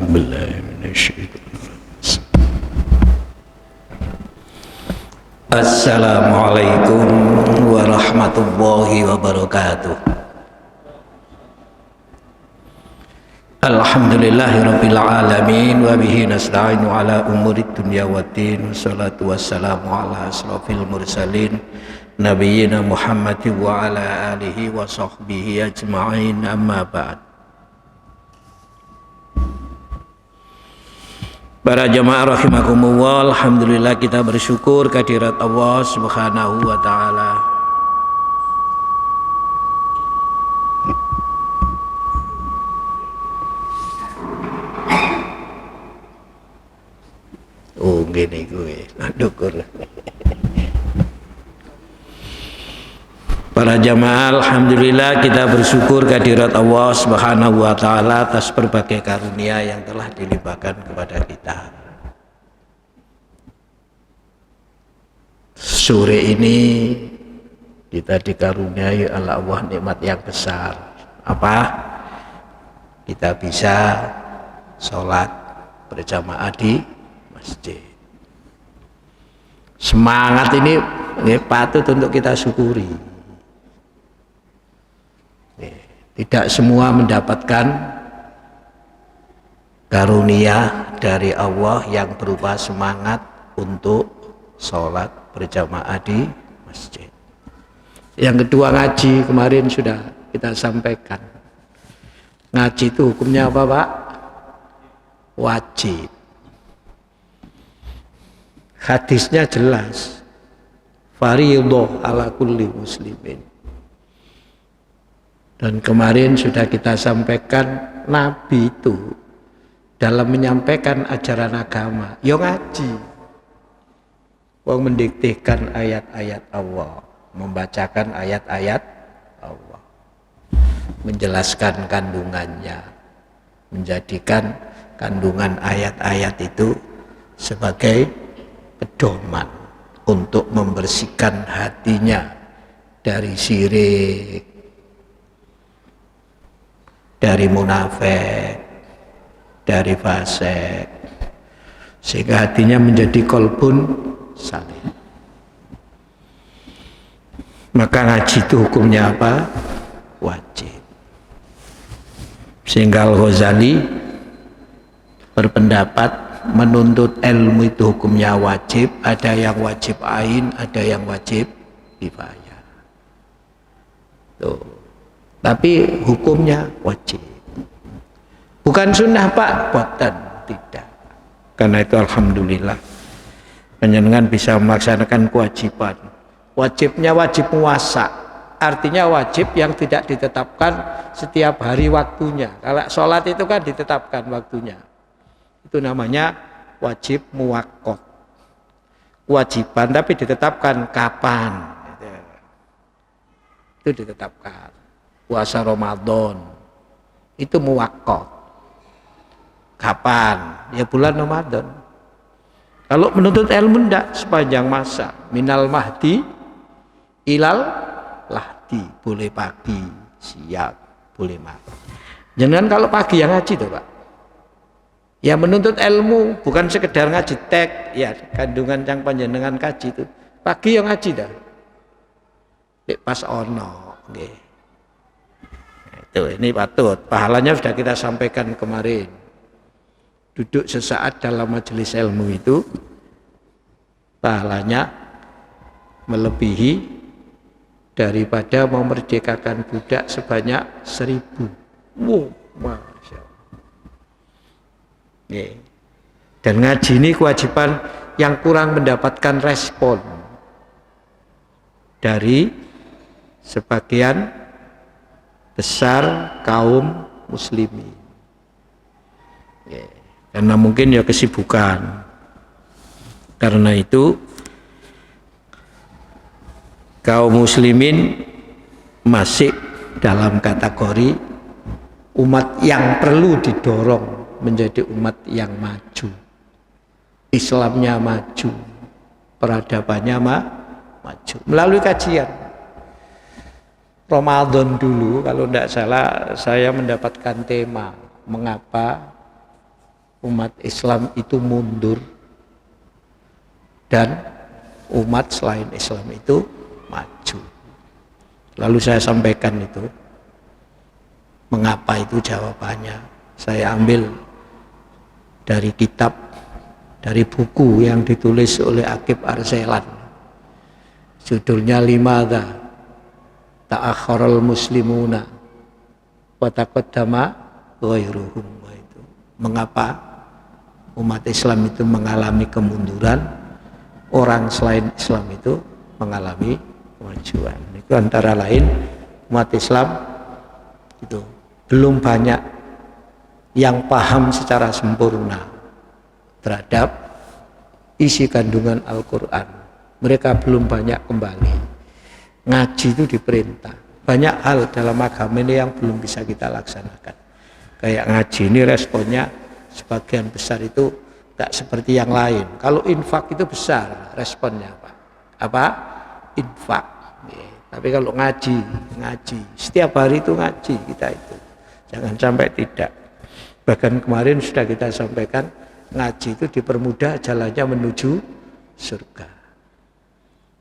بالله من الشيطان الرجيم. السلام عليكم ورحمة الله وبركاته. Alhamdulillahirabbil alamin wa bihi nasta'inu ala umurid dunya waddin. Wassalatu wassalamu ala asrofil mursalin nabiyyina Muhammadin wa ala alihi wa sahbihi ajma'in, amma ba'd. Para jamaah rahimakumullah, alhamdulillah kita bersyukur kehadirat Allah Subhanahu wa taala. Oh gini gue dukur. Para jamaah, alhamdulillah kita bersyukur kehadirat Allah Subhanahu wa taala atas berbagai karunia yang telah dilimpahkan kepada kita. Sore ini kita dikaruniai oleh Allah nikmat yang besar. Apa? Kita bisa sholat berjamaah di masjid. Semangat ini patut untuk kita syukuri. Tidak semua mendapatkan karunia dari Allah yang berupa semangat untuk sholat berjamaah di masjid. Yang kedua, ngaji. Kemarin sudah kita sampaikan, ngaji itu hukumnya apa, Pak? Wajib. Hadisnya jelas, fardhu ala kulli muslimin. Dan kemarin sudah kita sampaikan, Nabi itu dalam menyampaikan ajaran agama, ya ngaji. Wong mendiktihkan ayat-ayat Allah, membacakan ayat-ayat Allah, menjelaskan kandungannya, menjadikan kandungan ayat-ayat itu sebagai pedoman untuk membersihkan hatinya dari syirik, dari munafik, dari fasik, sehingga hatinya menjadi qalbun salim. Maka ngaji itu hukumnya apa? Wajib. Sehingga Al-Ghazali berpendapat menuntut ilmu itu hukumnya wajib. Ada yang wajib ain, ada yang wajib kifayah. Tuh. Tapi hukumnya wajib. Bukan sunnah, Pak, buatan tidak. Karena itu alhamdulillah panjenengan bisa melaksanakan kewajiban. Wajibnya wajib puasa, artinya wajib yang tidak ditetapkan setiap hari waktunya. Kalau sholat itu kan ditetapkan waktunya, itu namanya wajib muwaqqat. Kewajiban tapi ditetapkan kapan, itu ditetapkan. Puasa Ramadan itu muwaqqat, kapan? Ya bulan Ramadan. Kalau menuntut ilmu enggak, sepanjang masa, minal mahdi ilal lahdi, boleh pagi, siang, boleh malam. Jangan kalau pagi yang ngaji tuh, Pak. Ya menuntut ilmu bukan sekedar ngaji tek, ya kandungan yang panjenengan kaji itu. Pagi yang ngaji dah. Pas ono, nggih. Itu ini patut, pahalanya sudah kita sampaikan kemarin. Duduk sesaat dalam majelis ilmu itu pahalanya melebihi daripada memerdekakan budak sebanyak 1000. Wow, masya Allah. Dan ngaji ini kewajiban yang kurang mendapatkan respon dari sebagian besar kaum muslimin. Karena mungkin ya kesibukan. Karena itu kaum muslimin masih dalam kategori umat yang perlu didorong menjadi umat yang maju. Islamnya maju, peradabannya maju. Melalui kajian Ramadan dulu, kalau tidak salah saya mendapatkan tema mengapa umat Islam itu mundur dan umat selain Islam itu maju. Lalu saya sampaikan itu, mengapa itu jawabannya. Saya ambil dari kitab, dari buku yang ditulis oleh Aqib Arselan. Judulnya Limadza ta'akhkharal muslimuna wa taqaddama ghairuhum. Itu mengapa umat Islam itu mengalami kemunduran, orang selain Islam itu mengalami kemajuan. Itu antara lain umat Islam itu belum banyak yang paham secara sempurna terhadap isi kandungan Al-Quran. Mereka belum banyak kembali. Ngaji itu diperintah. Banyak hal dalam agama ini yang belum bisa kita laksanakan. Kayak ngaji ini responnya sebagian besar itu tak seperti yang lain. Kalau infak itu besar responnya apa? Infak. Tapi kalau ngaji setiap hari itu ngaji kita itu. Jangan sampai tidak. Bahkan kemarin sudah kita sampaikan, ngaji itu dipermudah jalannya menuju surga.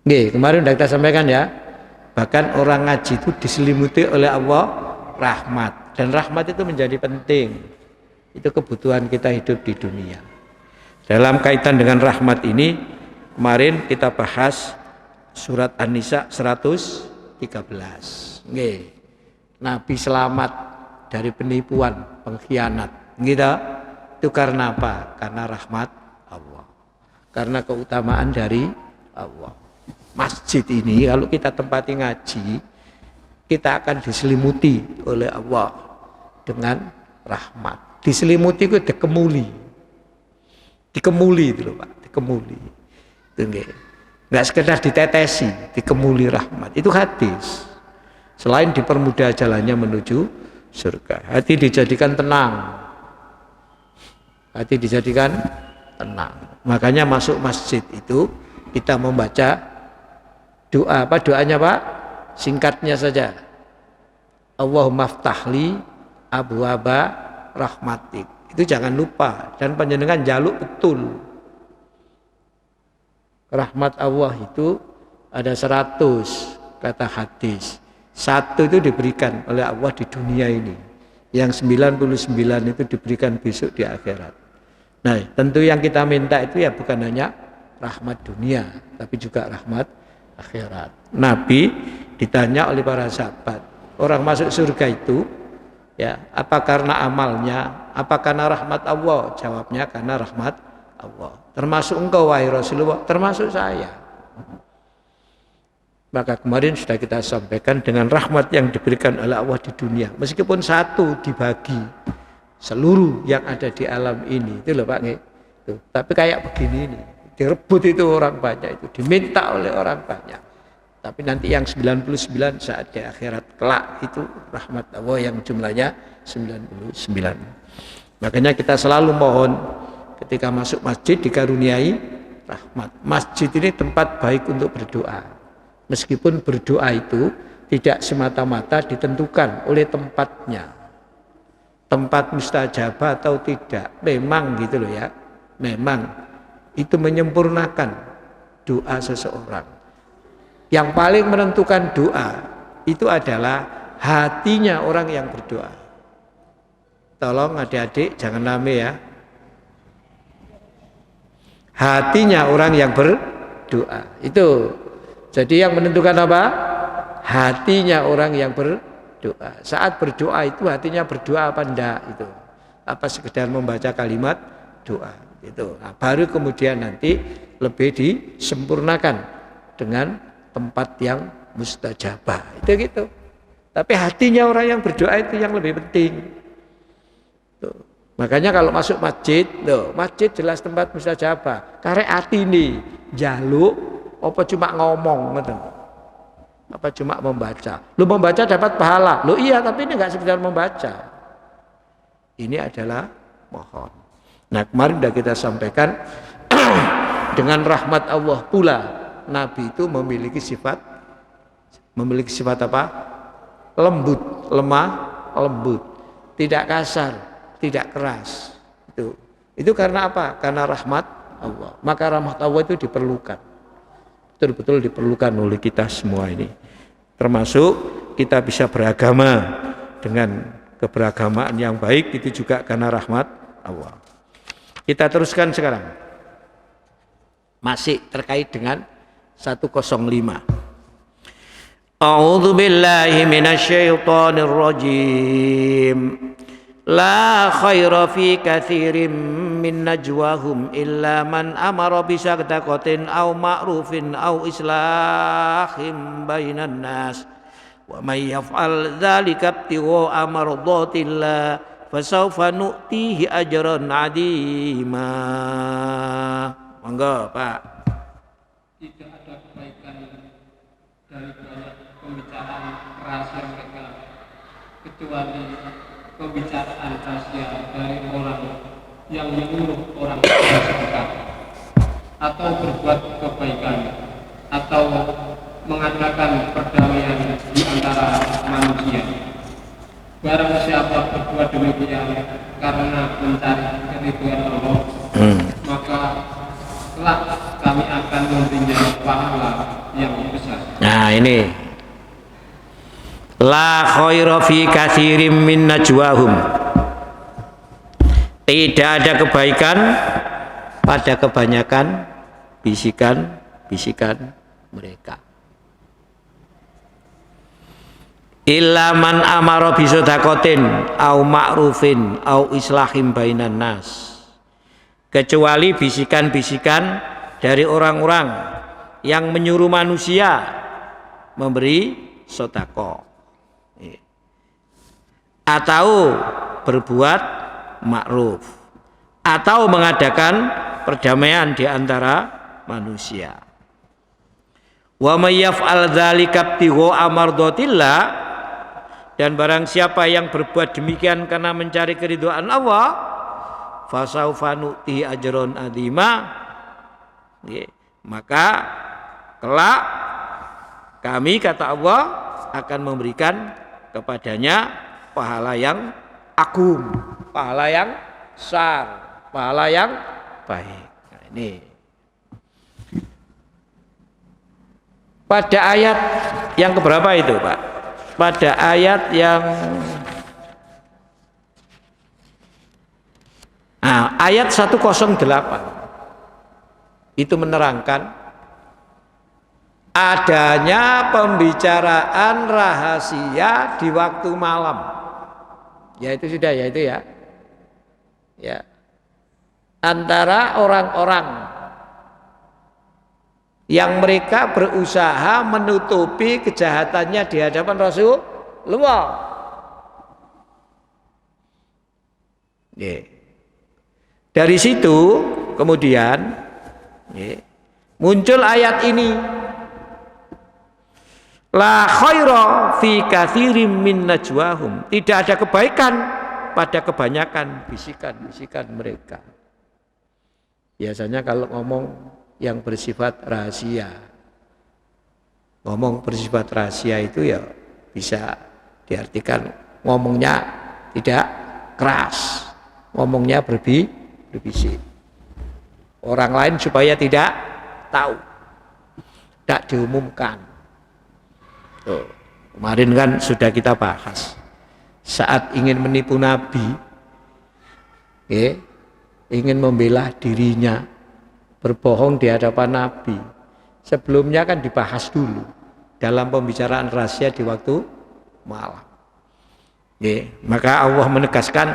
Kemarin sudah kita sampaikan ya. Bahkan orang ngaji itu diselimuti oleh Allah rahmat. Dan rahmat itu menjadi penting. Itu kebutuhan kita hidup di dunia. Dalam kaitan dengan rahmat ini, kemarin kita bahas surat An-Nisa 113. Nabi selamat dari penipuan, pengkhianat. Gitu. Itu karena apa? Karena rahmat Allah. Karena keutamaan dari Allah. Masjid ini kalau kita tempati ngaji, kita akan diselimuti oleh Allah dengan rahmat. Diselimuti itu dikemuli itu loh Pak, dikemuli. Itu enggak sekedar ditetesi, dikemuli rahmat. Itu hadis. Selain dipermudah jalannya menuju surga, hati dijadikan tenang. Hati dijadikan tenang. Makanya masuk masjid itu kita membaca doa. Apa doanya Pak? Singkatnya saja. Allahumma ftahli abwaaba rahmatik. Itu jangan lupa, dan panjenengan jaluk betul. Rahmat Allah itu ada 100 kata hadis. 1 itu diberikan oleh Allah di dunia ini. Yang 99 itu diberikan besok di akhirat. Nah, tentu yang kita minta itu ya bukan hanya rahmat dunia, tapi juga rahmat akhirat. Nabi ditanya oleh para sahabat, orang masuk surga itu ya, apa karena amalnya, apa karena rahmat Allah? Jawabnya karena rahmat Allah. Termasuk engkau wahai Rasulullah, termasuk saya. Maka kemarin sudah kita sampaikan dengan rahmat yang diberikan oleh Allah di dunia, meskipun 1 dibagi seluruh yang ada di alam ini, itu loh Pak. Tuh. Tapi kayak begini ini, direbut itu orang banyak, itu diminta oleh orang banyak. Tapi nanti yang 99 saat di akhirat kelak itu rahmat Allah yang jumlahnya 99. Makanya kita selalu mohon ketika masuk masjid dikaruniai rahmat. Masjid ini tempat baik untuk berdoa. Meskipun berdoa itu tidak semata-mata ditentukan oleh tempatnya. Tempat mustajabah atau tidak. Memang gitu loh ya. Memang itu menyempurnakan doa seseorang. Yang paling menentukan doa itu adalah hatinya orang yang berdoa. Tolong adik-adik jangan rame ya. Hatinya orang yang berdoa. Itu. Jadi yang menentukan apa? Hatinya orang yang berdoa. Saat berdoa itu hatinya berdoa apa enggak itu. Apa sekedar membaca kalimat doa itu. Nah, baru kemudian nanti lebih disempurnakan dengan tempat yang mustajabah. Itu gitu. Tapi hatinya orang yang berdoa itu yang lebih penting. Tuh. Makanya kalau masuk masjid, masjid jelas tempat mustajabah. Karek hati ini jaluk apa cuma ngomong gitu. Apa cuma membaca. Lu membaca dapat pahala. Lu iya, tapi ini enggak sekedar membaca. Ini adalah mohon. Nah, kemarin sudah kita sampaikan dengan rahmat Allah pula Nabi itu memiliki sifat apa? Lembut, lemah, lembut, tidak kasar, tidak keras. Itu Itu karena apa? Karena rahmat Allah. Maka rahmat Allah itu diperlukan. Betul-betul diperlukan oleh kita semua ini. Termasuk kita bisa beragama dengan keberagamaan yang baik, itu juga karena rahmat Allah. Kita teruskan sekarang. Masih terkait dengan 105. A'udzu billahi minasyaitonir rajim. La khaira fi katsirin min najwahum illa man amara bi sadaqatin aw ma'rufin aw islahin bainan nas wa may yaf'al dzalika ibtigha'a mardatillah fasawfa nu'tihi ajran 'azima. Monggo, Pak. Tidak ada kebaikan dari banyak pembicaraan rahasia mereka kecuali pembicaraan rahasia dari orang yang menyuruh orang bersedekah atau berbuat kebaikan atau mengadakan perdamaian di antara manusia. Barang siapa berbuat demikian karena mencari keridhaan Allah, maka kelak kami akan memberinya pahala yang besar. Nah ini, la khaira fi katsirin min najwahum. Tidak ada kebaikan pada kebanyakan bisikan-bisikan mereka. Illa man amara bi sadaqatin au ma'rufin au islahim bainan nas. Kecuali bisikan-bisikan dari orang-orang yang menyuruh manusia memberi sedekah atau berbuat ma'ruf atau mengadakan perdamaian di antara manusia. Wa may yaf'al dzalika ibtigha'a mardatillah, dan barang siapa yang berbuat demikian karena mencari keridhaan Allah, fasaufa nu'tihi ajron adzima, maka kelak kami, kata Allah, akan memberikan kepadanya pahala yang agung, pahala yang besar, pahala yang baik. Nah, ini pada ayat yang keberapa itu, Pak? Pada ayat yang ayat 108 itu menerangkan adanya pembicaraan rahasia di waktu malam. Ya itu sudah, ya itu ya. Ya. Antara orang-orang yang mereka berusaha menutupi kejahatannya di hadapan Rasulullah. Dari situ kemudian muncul ayat ini. La khaira fi katsirin min najwahum. Tidak ada kebaikan pada kebanyakan bisikan-bisikan mereka. Biasanya kalau ngomong yang bersifat rahasia, ngomong bersifat rahasia itu ya bisa diartikan ngomongnya tidak keras, ngomongnya berbisik. Orang lain supaya tidak tahu, tidak diumumkan. Tuh, kemarin kan sudah kita bahas, saat ingin menipu Nabi, ingin membela dirinya, berbohong di hadapan Nabi, sebelumnya kan dibahas dulu dalam pembicaraan rahasia di waktu malam. Maka Allah menegaskan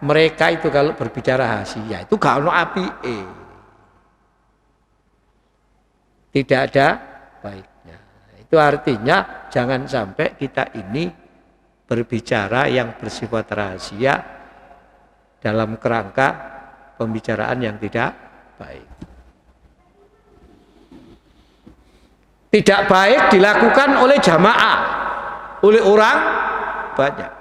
mereka itu kalau berbicara rahasia itu gak ono apike, tidak ada baiknya. Itu artinya jangan sampai kita ini berbicara yang bersifat rahasia dalam kerangka pembicaraan yang tidak baik. Tidak baik dilakukan oleh jamaah, oleh orang banyak.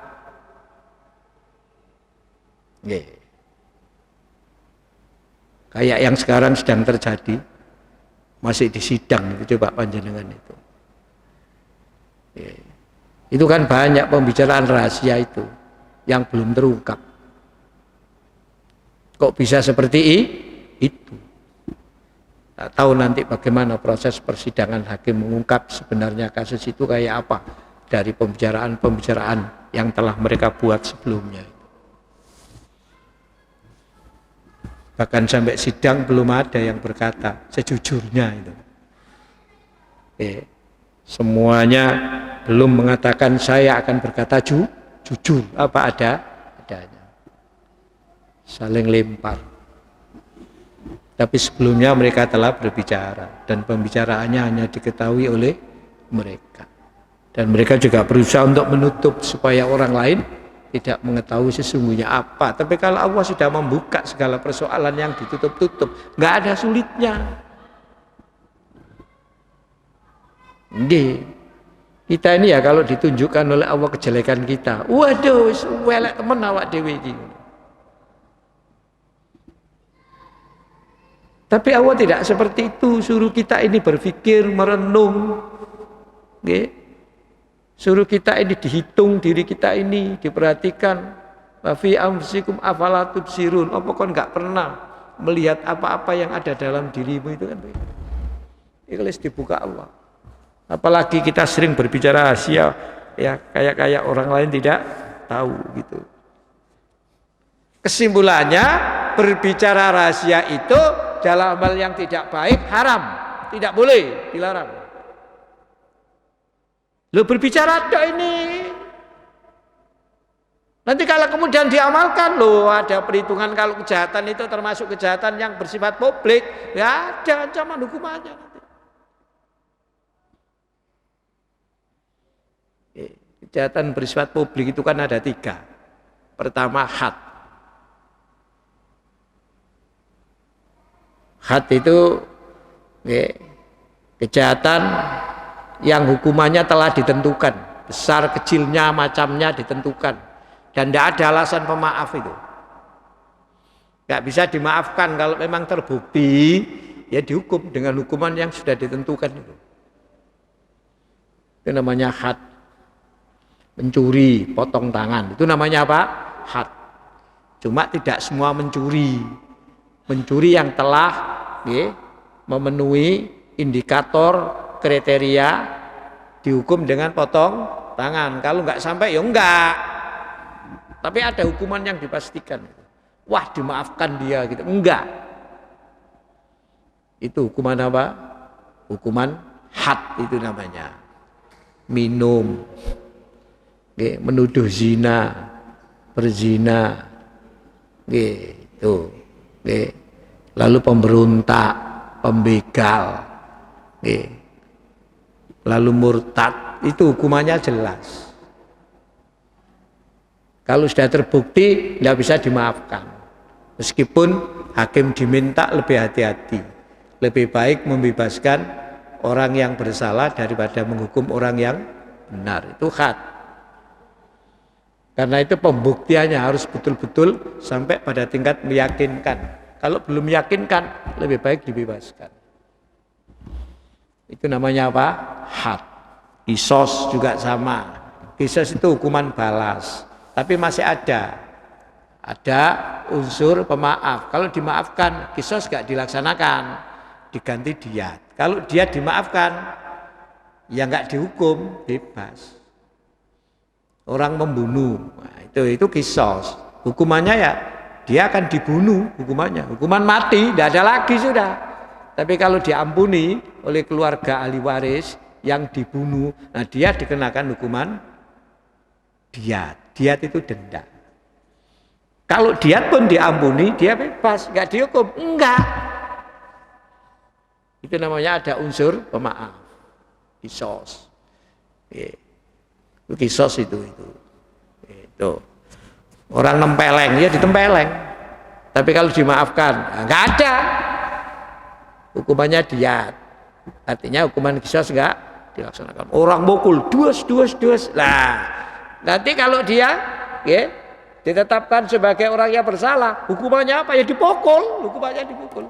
Kayak yang sekarang sedang terjadi, masih di sidang itu, coba panjenengan itu. Itu kan banyak pembicaraan rahasia itu yang belum terungkap. Kok bisa seperti itu? Tak tahu nanti bagaimana proses persidangan hakim mengungkap sebenarnya kasus itu kayak apa dari pembicaraan-pembicaraan yang telah mereka buat sebelumnya. Bahkan sampai sidang belum ada yang berkata sejujurnya itu. Semuanya belum mengatakan saya akan berkata jujur apa adanya. Saling lempar. Tapi sebelumnya mereka telah berbicara dan pembicaraannya hanya diketahui oleh mereka. Dan mereka juga berusaha untuk menutup supaya orang lain tidak mengetahui sesungguhnya apa. Tapi kalau Allah sudah membuka segala persoalan yang ditutup-tutup, nggak ada sulitnya. Kita ini ya kalau ditunjukkan oleh Allah kejelekan kita, waduh, welek temen awak dewe iki. Tapi Allah tidak seperti itu, suruh kita ini berpikir, merenung. Suruh kita ini dihitung diri kita ini, diperhatikan. Wa fi anfusikum afala tubsirun. Apa kau enggak pernah melihat apa-apa yang ada dalam dirimu itu kan? Ikhlas dibuka Allah. Apalagi kita sering berbicara rahasia, ya kayak orang lain tidak tahu gitu. Kesimpulannya, berbicara rahasia itu dalam hal yang tidak baik haram, tidak boleh, dilarang. Lo berbicara ada ini. Nanti kalau kemudian diamalkan, lo ada perhitungan kalau kejahatan itu termasuk kejahatan yang bersifat publik, ya ada ancaman hukumannya nanti. Kejahatan bersifat publik itu kan ada 3. Pertama had. Had itu kejahatan yang hukumannya telah ditentukan, besar kecilnya macamnya ditentukan, dan tidak ada alasan pemaaf itu. Nggak bisa dimaafkan kalau memang terbukti, ya dihukum dengan hukuman yang sudah ditentukan itu. Itu namanya had. Mencuri, potong tangan, itu namanya apa? Had. Cuma tidak semua mencuri. Mencuri yang telah memenuhi indikator kriteria dihukum dengan potong tangan. Kalau nggak sampai ya enggak. Tapi ada hukuman yang dipastikan. Wah, dimaafkan dia gitu. Enggak. Itu hukuman apa? Hukuman had itu namanya. Minum. Menuduh zina, berzina. Gitu. Lalu pemberontak, pembegal, lalu murtad, itu hukumannya jelas. Kalau sudah terbukti tidak bisa dimaafkan. Meskipun hakim diminta lebih hati-hati, lebih baik membebaskan orang yang bersalah daripada menghukum orang yang benar. Itu had. Karena itu pembuktiannya harus betul-betul sampai pada tingkat meyakinkan. Kalau belum meyakinkan, lebih baik dibebaskan. Itu namanya apa? Had. Qisas juga sama. Qisas itu hukuman balas. Tapi masih ada unsur pemaaf. Kalau dimaafkan, qisas gak dilaksanakan, diganti diyat. Kalau diyat dimaafkan, ya gak dihukum, bebas. Orang membunuh, nah, itu qisas. Hukumannya ya dia akan dibunuh, hukuman mati, tidak ada lagi sudah. Tapi kalau diampuni oleh keluarga ahli waris yang dibunuh, nah dia dikenakan hukuman diyat. Diyat itu denda. Kalau diyat pun diampuni, dia bebas, nggak dihukum, enggak. Itu namanya ada unsur pemaaf, qisas. Qisas itu. Orang nempeleng, ya ditempeleng. Tapi kalau dimaafkan, nggak ada. Hukumannya diyat. Artinya hukuman qisas nggak dilaksanakan. Orang mukul, dus. Nah, nanti kalau dia ditetapkan sebagai orang yang bersalah, hukumannya apa? Ya dipukul, hukumannya dipukul.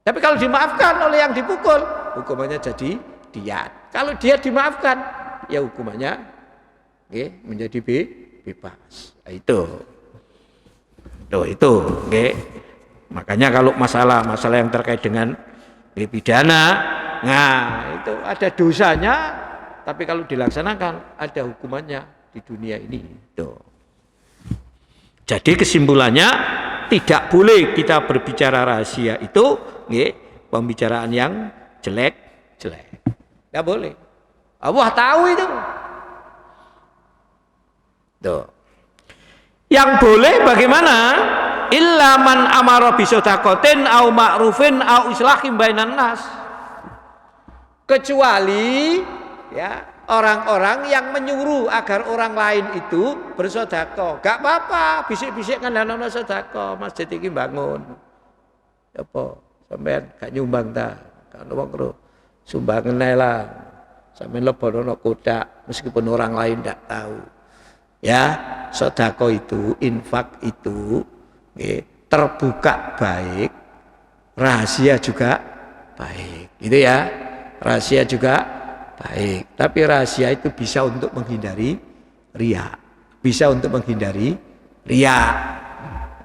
Tapi kalau dimaafkan oleh yang dipukul, hukumannya jadi diyat. Kalau dia dimaafkan, ya hukumannya menjadi bebas. Nah, itu. Tuh itu, nggih. Makanya kalau masalah yang terkait dengan pidana, nah itu ada dosanya, tapi kalau dilaksanakan ada hukumannya di dunia ini. Tuh. Jadi kesimpulannya tidak boleh kita berbicara rahasia itu, nggih, pembicaraan yang jelek. Nggak boleh. Allah tahu itu. Tuh. Yang boleh bagaimana? Illa man amara bi shadaqatin au ma'rufin au islahin bainan nas. Kecuali ya orang-orang yang menyuruh agar orang lain itu bersedekah. Gak apa-apa, bisik-bisik ngandanono sedekah, masjid iki bangun. Apa? Sampeyan gak nyumbang ta? Kan wong ro sumbangan ae lah. Sampeyan lebono kotak meskipun orang lain tidak tahu. Ya, sedekah itu, infak itu terbuka baik, rahasia juga baik. Gitu ya. Rahasia juga baik. Tapi rahasia itu bisa untuk menghindari riya. Bisa untuk menghindari riya.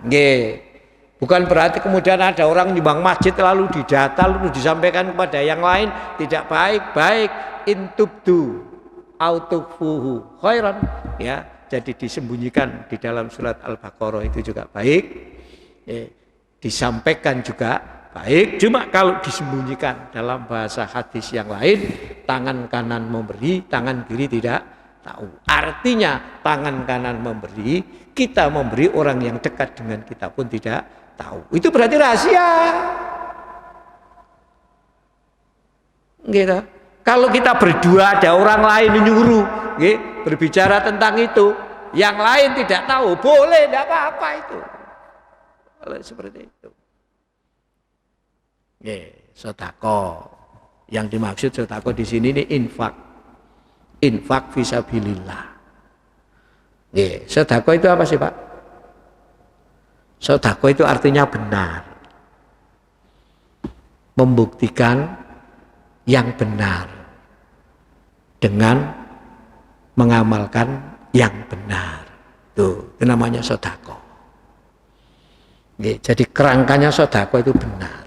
Nggih. Bukan berarti kemudian ada orang nyumbang masjid lalu didata lalu disampaikan kepada yang lain, tidak baik. Baik intubdu autukfuhu khairan, ya. Jadi disembunyikan di dalam surat Al-Baqarah itu juga baik. Disampaikan juga baik. Cuma kalau disembunyikan dalam bahasa hadis yang lain, tangan kanan memberi, tangan kiri tidak tahu. Artinya tangan kanan memberi, kita memberi, orang yang dekat dengan kita pun tidak tahu. Itu berarti rahasia. Gitu. Kalau kita berdua ada orang lain menyuruh berbicara tentang itu, yang lain tidak tahu, boleh, tidak apa-apa itu. Kalau seperti itu. Sedekah. Yang dimaksud sedekah di sini ini infak. Infak fisabilillah. Sedekah itu apa sih, Pak? Sedekah itu artinya benar. Membuktikan yang benar dengan mengamalkan yang benar. Tuh, itu namanya sedekah. Jadi kerangkanya sedekah itu benar.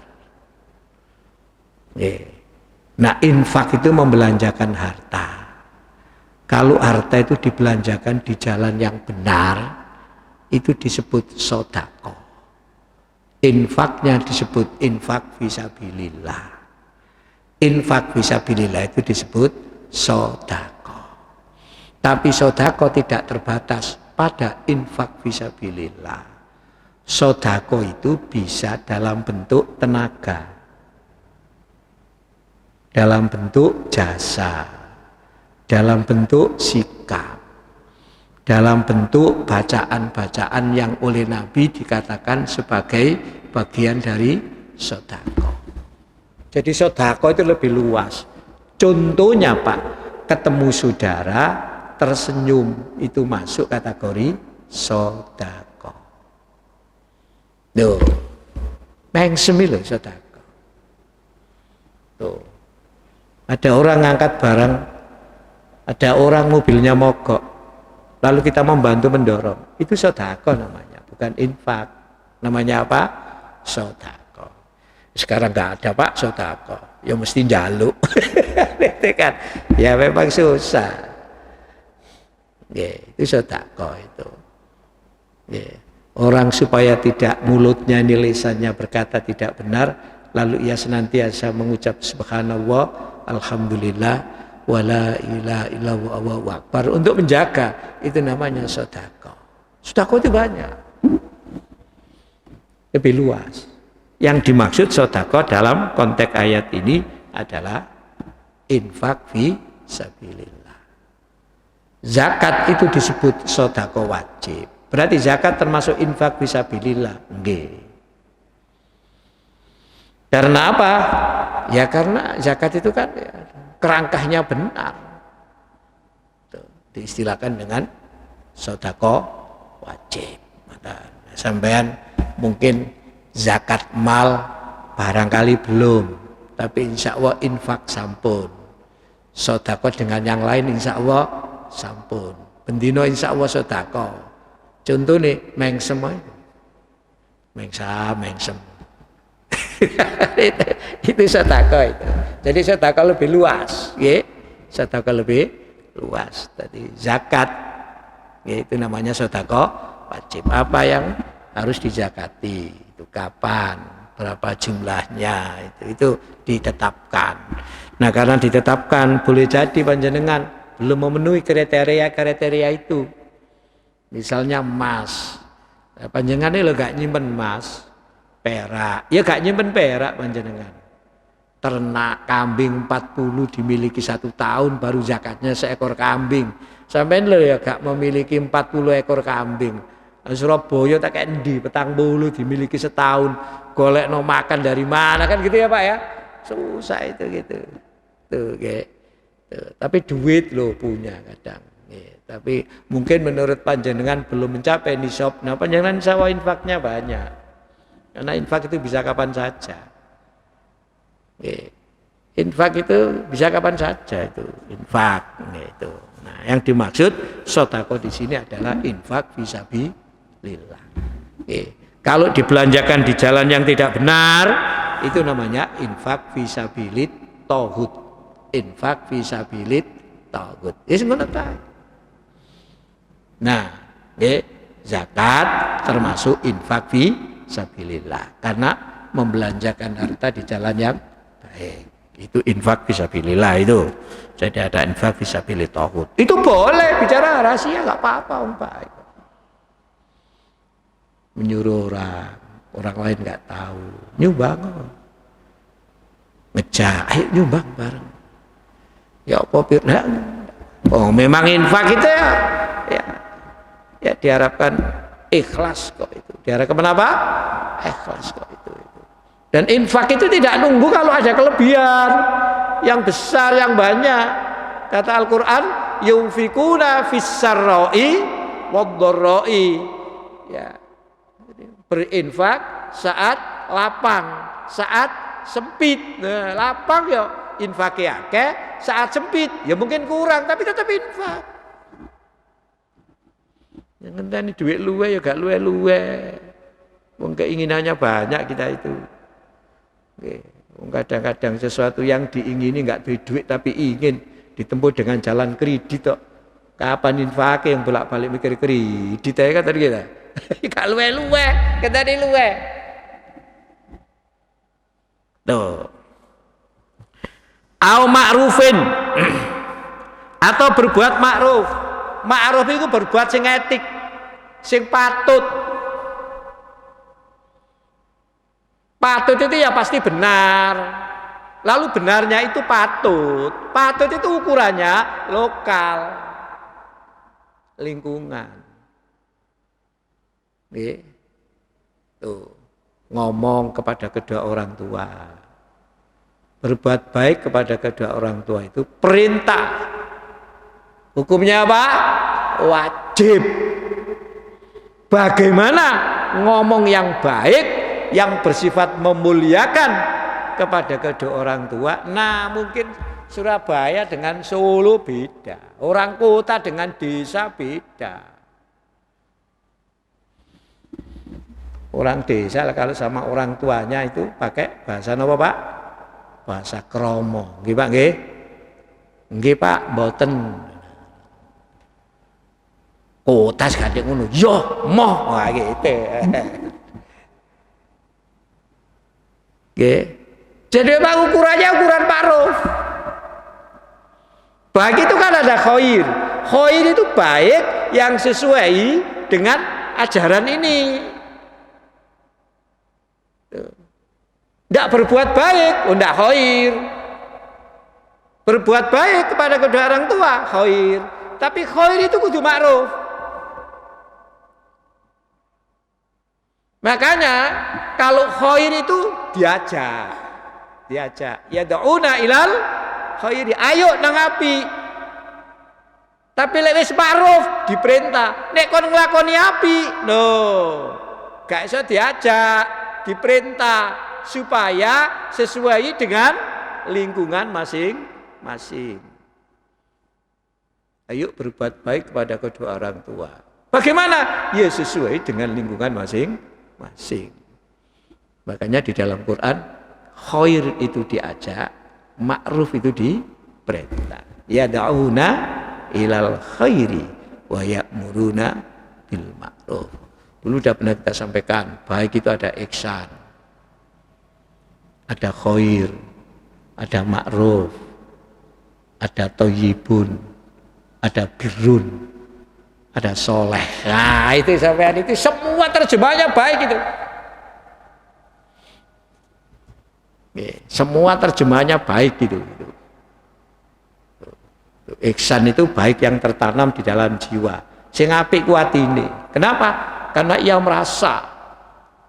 Nah, infak itu membelanjakan harta. Kalau harta itu dibelanjakan di jalan yang benar, itu disebut sedekah. Infaknya disebut infak fisabilillah. Infak fisabilillah itu disebut sedekah. Tapi sedekah tidak terbatas pada infak fisabilillah. Sedekah itu bisa dalam bentuk tenaga, dalam bentuk jasa, dalam bentuk sikap, dalam bentuk bacaan-bacaan yang oleh Nabi dikatakan sebagai bagian dari sedekah. Jadi sedekah itu lebih luas. Contohnya Pak, ketemu saudara tersenyum itu masuk kategori sedekah. Tuh, mengsemi loh sedekah. Tuh, ada orang ngangkat barang, ada orang mobilnya mogok, lalu kita membantu mendorong, itu sedekah namanya, bukan infak. Namanya apa? Sedekah. Sekarang nggak ada Pak sedekah, ya mesti njaluk. Kan? Ya memang susah. Itu sedekah itu. Orang supaya tidak mulutnya ini lisannya berkata tidak benar, lalu ia senantiasa mengucap subhanallah, alhamdulillah, wala ilaha illallah, Allahu akbar, untuk menjaga, itu namanya sedekah. Sedekah itu banyak, lebih luas. Yang dimaksud sedekah dalam konteks ayat ini adalah infak fi sabilillah. Zakat itu disebut sedekah wajib. Berarti zakat termasuk infak fi sabilillah? Nggih. Karena apa? Ya karena zakat itu kan kerangkanya benar. Diistilahkan dengan sedekah wajib. Sampean mungkin zakat mal barangkali belum, tapi insya Allah infak sampun. Sedekah dengan yang lain insya Allah sampun. Bendino insya Allah sedekah. Contoh nih meng semua itu. Mengsam, mengsem. Itu sedekah itu. Jadi sedekah lebih luas, nggih. Sedekah lebih luas. Tadi zakat, itu namanya sedekah wajib. Apa yang harus dizakati? Itu kapan? Berapa jumlahnya? Itu ditetapkan. Nah, karena ditetapkan, boleh jadi panjenengan belum memenuhi kriteria itu. Misalnya emas. Nah, panjenengan ini gak nyimpen emas, perak. Ya gak nyimpen perak panjenengan. Ternak kambing 40 dimiliki 1 tahun baru zakatnya seekor kambing. Sampai lo ya gak memiliki 40 ekor kambing. Surabaya tak kayak endi 40 dimiliki setahun. Golek no makan dari mana kan gitu ya Pak ya. Susah itu gitu. Tuh kayak. Tapi duit lo punya kadang. Tapi mungkin menurut panjenengan belum mencapai nisab. Nah panjenengan sawah infaknya banyak. Karena infak itu bisa kapan saja. Infak itu bisa kapan saja itu infak gitu. Nah, yang dimaksud sedekah di sini adalah infak fisabilillah. Kalau dibelanjakan di jalan yang tidak benar, itu namanya infak fisabilit tauhid. Infak fisabilit tauhid. Wis ngono ta. Nah, zakat termasuk infak fisabilillah karena membelanjakan harta di jalan yang baik. Itu infak fisabilillah itu. Jadi ada infak fisabilit tauhid. Itu boleh bicara rahasia enggak apa-apa Om Pak. Menyuruh orang lain enggak tahu. Nyumbang. Ngejak, ayo nyumbang bareng. Ya apa pirna? Oh, memang infak itu ya diharapkan ikhlas kok itu. Diharapkan apa? Ikhlas kok itu. Dan infak itu tidak nunggu kalau ada kelebihan yang besar, yang banyak. Kata Al-Quran, yunfikuna fis-sarra'i wad-dharra'i. Ya. Berinfak saat lapang, saat sempit. Nah, lapang ya infaknya akeh, saat sempit ya mungkin kurang tapi tetap infak. Yang ngenteni duit luwe ya gak luwe-luwe. Wong keinginannya banyak kita itu. Kadang-kadang sesuatu yang diingini nggak duit tapi ingin ditempuh dengan jalan kredit kok. Kapan infak yang bolak-balik mikir kredit ya kan tadi kita. Gak luwe-luwe, kita di luwe. Tuh. Au ma'rufin atau berbuat ma'ruf. Ma'ruf itu berbuat sing etik, sing patut. Patut itu ya pasti benar. Lalu benarnya itu patut. Patut itu ukurannya lokal, lingkungan. Tuh, ngomong kepada kedua orang tua. Berbuat baik kepada kedua orang tua itu perintah. Hukumnya apa? Wajib. Bagaimana ngomong yang baik yang bersifat memuliakan kepada kedua orang tua? Nah, mungkin Surabaya dengan Solo beda, orang kota dengan desa beda. Orang desa kalau sama orang tuanya itu pakai bahasa apa Pak? Bahasa kromo. Nggih Pak nggih? Nggih Pak, mboten. Kota sekadek ngono. Yo, moh. Wah gitu. Oke. Jadi apa ukurannya ukuran ma'ruf. Baik itu kan ada khair. Khair itu baik yang sesuai dengan ajaran ini. Tidak berbuat baik, tidak khair. Berbuat baik kepada kedua orang tua, khair. Tapi khair itu kudu ma'ruf. Makanya kalau khair itu diajak. Ya da'una ilal khairi. Ayo nang api. Tapi lek wis ma'ruf diperintah. Nek kon nglakoni api, no. Gak iso diajak, diperintah supaya sesuai dengan lingkungan masing-masing. Ayo berbuat baik kepada kedua orang tua. Bagaimana? Ya sesuai dengan lingkungan masing-masing. Makanya di dalam Quran khair itu diajak, ma'ruf itu diperintah. Yad'una ilal khairi wa ya'muruna bil ma'ruf. Dulu udah pernah kita sampaikan, baik itu ada ihsan, ada khair, ada ma'ruf, ada thayyibun, ada birrun, ada soleh. Nah itu sampean itu semua terjemahnya baik itu. Semua terjemahnya baik gitu. Ihsan itu baik yang tertanam di dalam jiwa. Sing apik ku atine. Kenapa? Karena ia merasa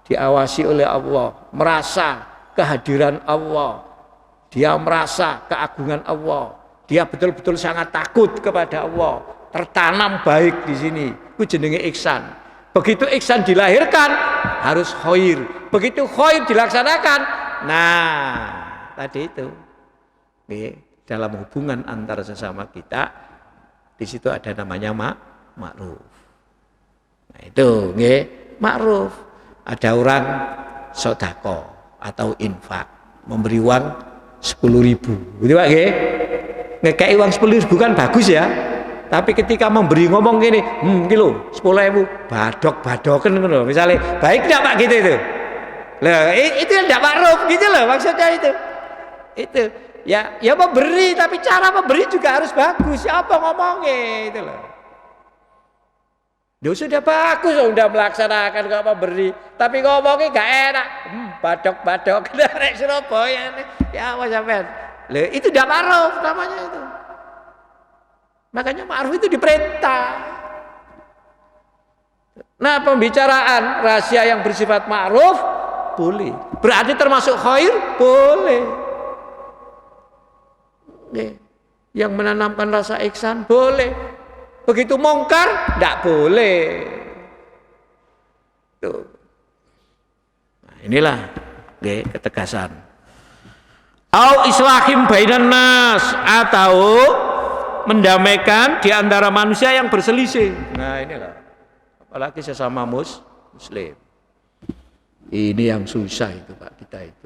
diawasi oleh Allah, merasa kehadiran Allah, dia merasa keagungan Allah, dia betul-betul sangat takut kepada Allah. Tertanam baik di sini. Ku jenenge ihsan. Begitu ihsan dilahirkan harus khair. Begitu khair dilaksanakan. Nah, tadi itu dalam hubungan antara sesama kita di situ ada namanya ma'ruf. Nah, itu ma'ruf. Ada orang sedekah atau infak, memberi uang 10.000. Gitu Pak nggih. Ngekei uang 10.000 kan bagus ya. Tapi ketika memberi ngomong gini, kilo 10.000, badok-badoken ngono. Misalnya, baik enggak Pak gitu itu? Lah itu enggak ma'ruf gitu loh maksudnya itu. Itu ya memberi tapi cara memberi juga harus bagus. Apa ngomongnya itu loh. Ya sudah bagus sudah melaksanakan kok memberi, tapi ngomongnya enggak enak. Badok-badok nek Surabaya ya apa sampean. Lah itu enggak ma'ruf namanya itu. Makanya ma'ruf itu diperintah. Nah, pembicaraan rahasia yang bersifat ma'ruf boleh. Berarti termasuk khair? Boleh. Yang menanamkan rasa ihsan boleh. Begitu mungkar enggak boleh. Tuh. Nah, inilah ketegasan. Au islahim bainan nas, atau mendamaikan di antara manusia yang berselisih. Nah, inilah. Apalagi sesama muslim. Ini yang susah itu Pak kita itu.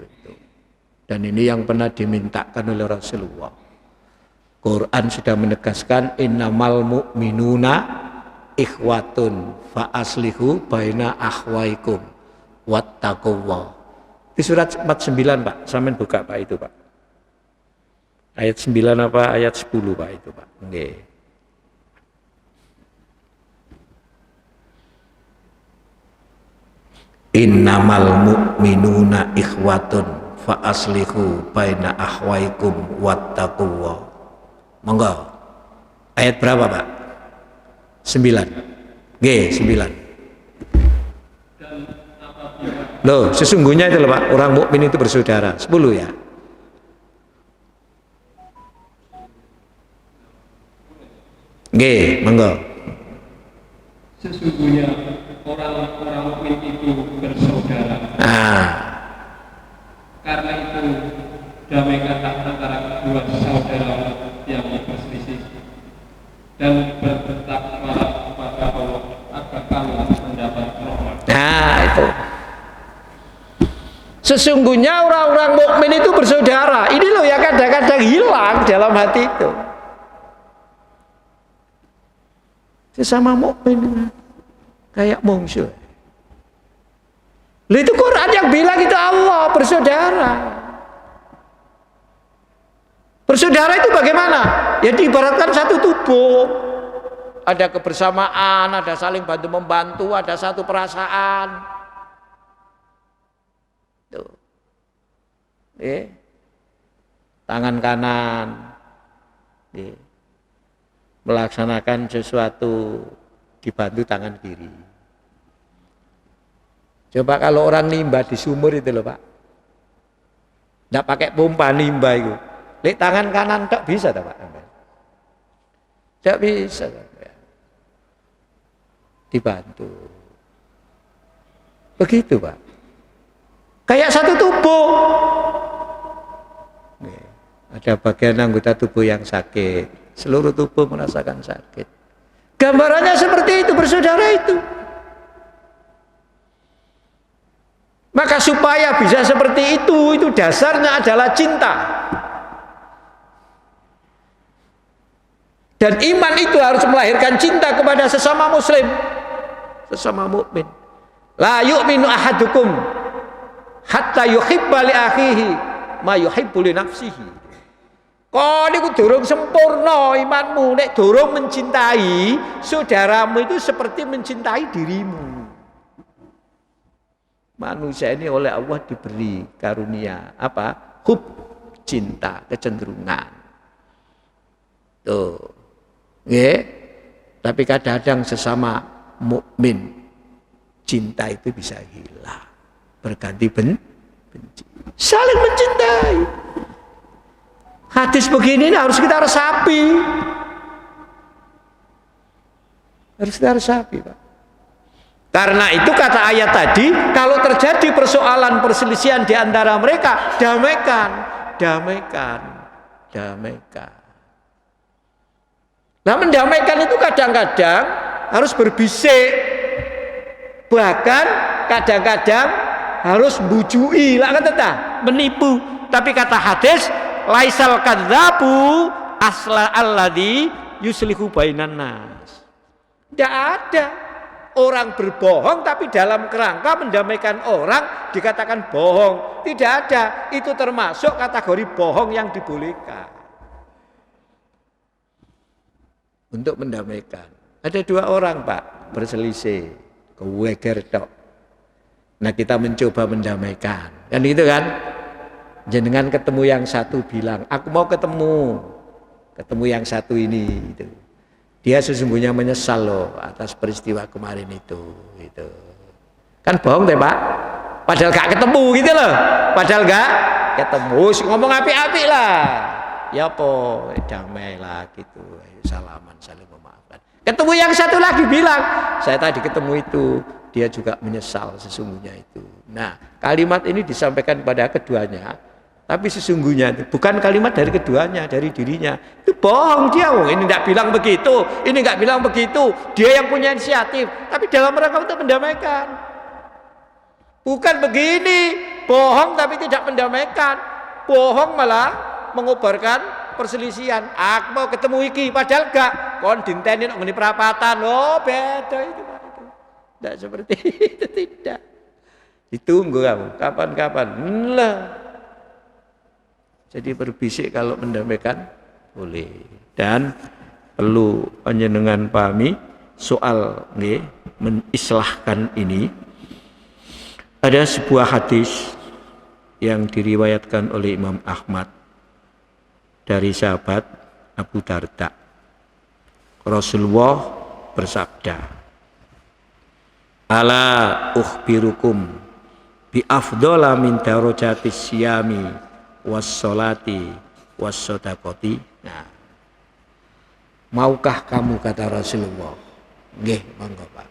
Dan ini yang pernah dimintakan oleh Rasulullah. Quran sudah menegaskan innamal mu'minuna ikhwatun fa aslihu baina akhwaikum wattaqullah. Di surat 49 Pak, sampean buka Pak itu Pak. Ayat 9 apa ayat 10 Pak itu Pak. Nggih. Innamal mu'minuna ikhwatun fa aslihu baina akhwaikum wattaqullah. Monggo. Ayat berapa, Pak? 9. G, 9. Loh, sesungguhnya itu loh, Pak, orang mukmin itu bersaudara. 10 ya. G, monggo. Sesungguhnya orang-orang mukmin itu bersaudara. Karena itu damaikanlah antara kedua saudara yang berselisih dan bertakwalah kepada Allah agar kamu mendapat rahmat. Nah itu. Sesungguhnya orang-orang mukmin itu bersaudara. Ini loh yang kadang-kadang hilang dalam hati itu. Sesama mukmin kayak mungsuh. Itu Quran yang bilang itu Allah bersaudara. Bersaudara itu bagaimana? Ya diibaratkan satu tubuh. Ada kebersamaan, ada saling bantu membantu, ada satu perasaan. Tuh. Tangan kanan. Melaksanakan sesuatu dibantu tangan kiri. Coba kalau orang nimba di sumur itu loh Pak, nggak pakai pompa nimba itu, lek tangan kanan tak bisa tak Pak? Tidak bisa tak? Dibantu. Begitu Pak. Kayak satu tubuh. Ada bagian anggota tubuh yang sakit, seluruh tubuh merasakan sakit. Gambarannya seperti itu, bersaudara itu. Maka supaya bisa seperti itu dasarnya adalah cinta. Dan iman itu harus melahirkan cinta kepada sesama muslim, sesama mukmin. La yu'minu ahadukum hatta yuhibba li akhihi ma yuhibbu li nafsihi. Kau niku durung sempurna imanmu, nek durung mencintai saudaramu itu seperti mencintai dirimu. Manusia ini oleh Allah diberi karunia apa? Hub, cinta, kecenderungan. Tuh. Nggih. Tapi kadang-kadang sesama mukmin cinta itu bisa hilang, berganti benci. Saling mencintai. Hadis begini harus kita resapi. Harus kita resapi, Pak. Karena itu kata ayat tadi, kalau terjadi persoalan perselisihan di antara mereka, damaikan. Nah, mendamaikan itu kadang-kadang harus berbisik, bahkan kadang-kadang harus bujui, lah kata menipu. Tapi kata hadis, laisal kadzabu asla alladzi yuslihu bainan nas. Tidak ada orang berbohong tapi dalam kerangka mendamaikan orang dikatakan bohong. Tidak ada. Itu termasuk kategori bohong yang dibolehkan. Untuk mendamaikan. Ada 2 orang, Pak, berselisih, keweger tok. Nah, kita mencoba mendamaikan. Kan gitu kan? Jenengan ketemu yang satu bilang, aku mau ketemu yang satu ini gitu. Dia sesungguhnya menyesal loh atas peristiwa kemarin itu gitu. Kan bohong deh, Pak. Padahal gak ketemu gitu loh. Padahal gak ketemu, ngomong api-api lah. Ya po, damai lah gitu. Ayo salaman, saling memaafkan. Ketemu yang satu lagi bilang, saya tadi ketemu itu, dia juga menyesal sesungguhnya itu. Nah, kalimat ini disampaikan pada keduanya. Tapi sesungguhnya itu bukan kalimat dari keduanya, dari dirinya. Itu bohong dia, ini enggak bilang begitu, ini enggak bilang begitu. Dia yang punya inisiatif, tapi dalam rangka untuk mendamaikan. Bukan begini, bohong tapi tidak mendamaikan. Bohong malah mengobarkan perselisihan. Aku mau ketemu iki, padahal enggak. Kon dinteni nek ngene perapatan. Oh, beda itu. Tidak seperti itu, tidak. Ditunggu kamu, kapan-kapan. Lah. Jadi berbisik kalau mendamaikan boleh. Dan perlu panjenengan pahami soal menislahkan ini. Ada sebuah hadis yang diriwayatkan oleh Imam Ahmad dari sahabat Abu Darda. Rasulullah bersabda, "Ala ukhbirukum bi afdhala min darajatis siyami was-sholati was-shadaqati." Nah, maukah kamu, kata Rasulullah? Nggih, monggo Pak.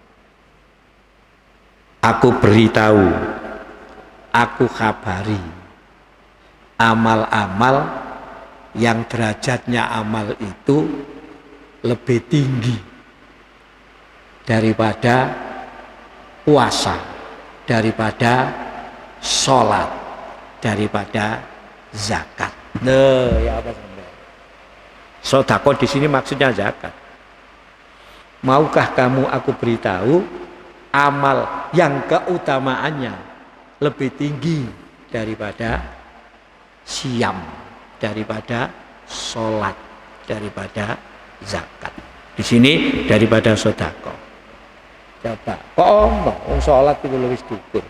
Aku beritahu, aku kabari amal-amal yang derajatnya amal itu lebih tinggi daripada puasa, daripada sholat, daripada zakat. Nah, ya apa sampai? Sedekah di sini maksudnya zakat. Maukah kamu aku beritahu amal yang keutamaannya lebih tinggi daripada siam, daripada sholat, daripada zakat. Di sini daripada sedekah. Coba, kok omong sholat itu lebih syukur.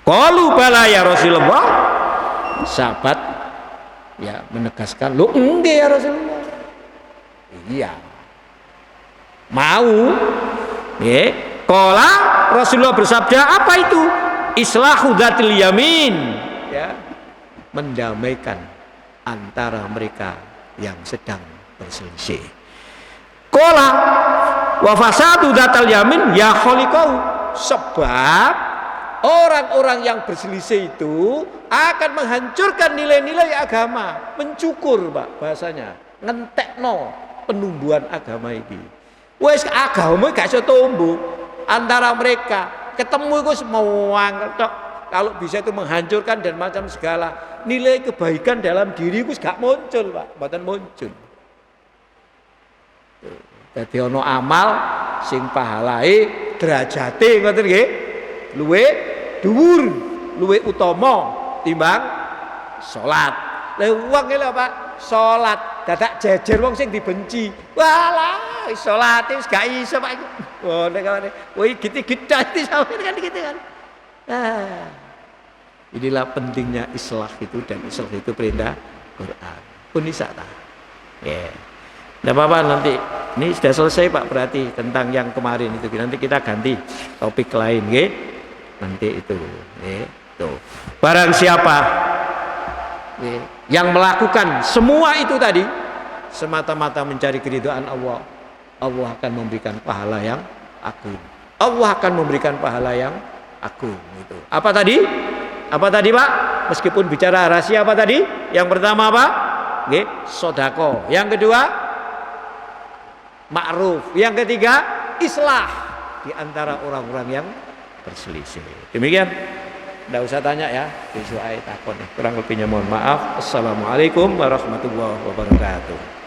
Qalu bala ya Rasulullah. Sahabat ya menegaskan, "Loh, enggak ya Rasulullah." Iya. Mau? Ya. Qala Rasulullah bersabda, apa itu? Islahu dzatil yamin. Ya. Mendamaikan antara mereka yang sedang berselisih. Qala wa fasadu dzatal yamin ya khaliqau. Sebab orang-orang yang berselisih itu akan menghancurkan nilai-nilai agama, mencukur, Pak, bahasanya, ngentekno penumbuhan agama ini. Wes agama gak iso tumbuh antara mereka. Ketemu iku semua tok kalau bisa itu menghancurkan dan macam segala. Nilai kebaikan dalam diri itu gak muncul, Pak, mboten muncul. Dadi ana amal sing pahalae derajate ngoten nggih luwih dhuwur, luwih utama timbang salat. Lah wong iki lho Pak, salat dadak jejer wong sing dibenci. Walah, salat wis gak iso Pak iki. Oh nek ngene, woi giti-giti sampeyan kan gitu kan. Ah. Inilah pentingnya islah itu, dan islah itu perintah Quran. Pun isa ta. Ya. Enggak apa-apa nanti. Ini sudah selesai Pak, berarti tentang yang kemarin itu. Nanti kita ganti topik lain nggih. Nanti itu, nggih. Tuh. Barang siapa yang melakukan semua itu tadi semata-mata mencari keridhaan Allah, Allah akan memberikan pahala yang agung. Allah akan memberikan pahala yang agung itu. Apa tadi? Apa tadi Pak? Meskipun bicara rahasia apa tadi? Yang pertama apa? Nggih, sedekah. Yang kedua ma'ruf. Yang ketiga islah di antara orang-orang yang berselisih. Demikian. Tidak usah tanya ya, besok ayat takon. Kurang lebihnya mohon maaf. Assalamualaikum warahmatullahi wabarakatuh.